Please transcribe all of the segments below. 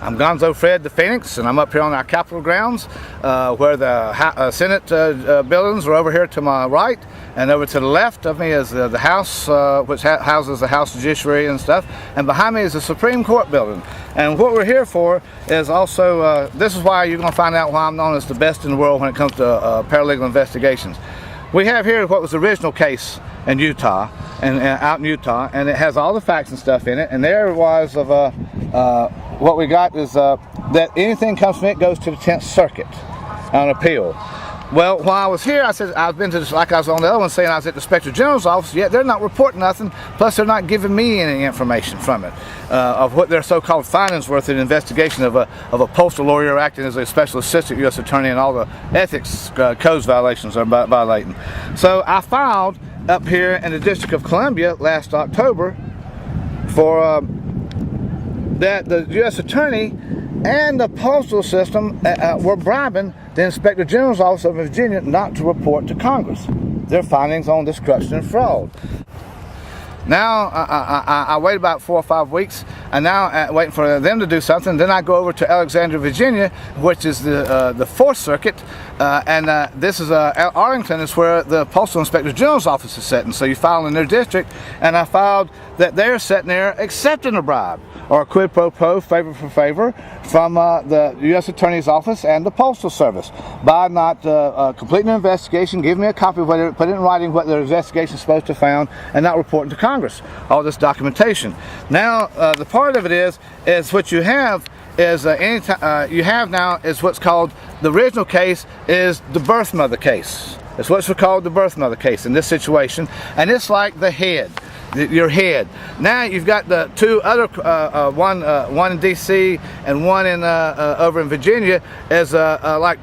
I'm Gonzo Fred the Phoenix, and I'm up here on our Capitol grounds where the Senate buildings are over here to my right, and over to the left of me is the House, which houses the House Judiciary and stuff, and behind me is the Supreme Court building. And what we're here for is also, this is why you're going to find out why I'm known as the best in the world when it comes to paralegal investigations. We have here what was the original case in Utah, and out in Utah, and it has all the facts and stuff in it, and there was of what we got is that anything comes from it goes to the 10th Circuit on appeal. Well, while I was here, I said I've been to this, like I was on the other one saying I was at the Inspector General's office, yet they're not reporting nothing, plus they're not giving me any information from it of what their so-called findings were through the investigation of a postal lawyer acting as a special assistant U.S. attorney, and all the ethics codes violations are violating. So I filed up here in the District of Columbia last October for that the U.S. attorney and the postal system were bribing the Inspector General's office of Virginia not to report to Congress their findings on this corruption and fraud. Now I wait about 4 or 5 weeks, and now waiting for them to do something. Then I go over to Alexandria, Virginia, which is the 4th Circuit, and this is Arlington is where the Postal Inspector General's office is sitting. So you file in their district, and I filed that they're sitting there accepting a bribe or a quid pro quo, favor for favor, from the U.S. Attorney's Office and the Postal Service by not completing an investigation, giving me a copy of whether put it in writing what their investigation is supposed to found, and not reporting to Congress all this documentation. Now the part of it is what you have is you have now is what's called the original case is the birth mother case. It's what's called the birth mother case in this situation, and it's like the head. Your head. Now you've got the two other, one in D.C. and one in over in Virginia, as like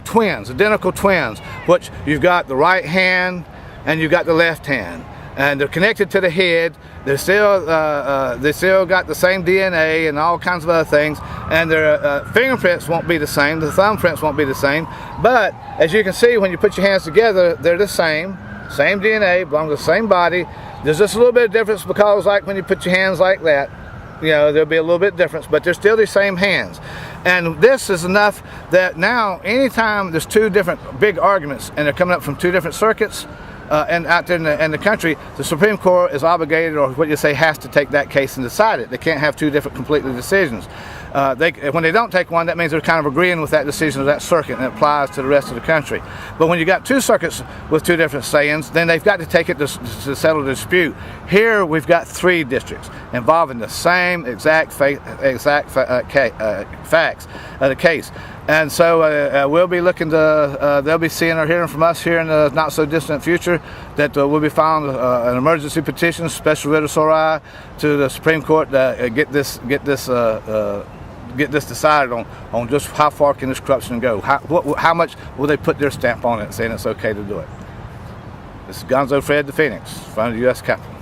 twins, identical twins. Which you've got the right hand and you've got the left hand, and they're connected to the head. They still got the same DNA and all kinds of other things, and their fingerprints won't be the same. The thumbprints won't be the same. But as you can see, when you put your hands together, they're the same DNA, belong to the same body. There's just a little bit of difference because, like, when you put your hands like that, you know, there'll be a little bit of difference, but they're still the same hands. And this is enough that now, anytime there's two different big arguments and they're coming up from two different circuits and out there in the country, the Supreme Court is obligated, or what you say, has to take that case and decide it. They can't have two different completely decisions. When they don't take one, that means they're kind of agreeing with that decision of that circuit, and it applies to the rest of the country. But when you got two circuits with two different sayings, then they've got to take it to settle the dispute. Here we've got 3 districts involving the same exact facts of the case. And so we'll be looking to, they'll be seeing or hearing from us here in the not so distant future that we'll be filing an emergency petition, special writ of sori, to the Supreme Court to get this decided on just how far can this corruption go. How much will they put their stamp on it saying it's okay to do it. This is Gonzo Fred the Phoenix from the U.S. Capitol.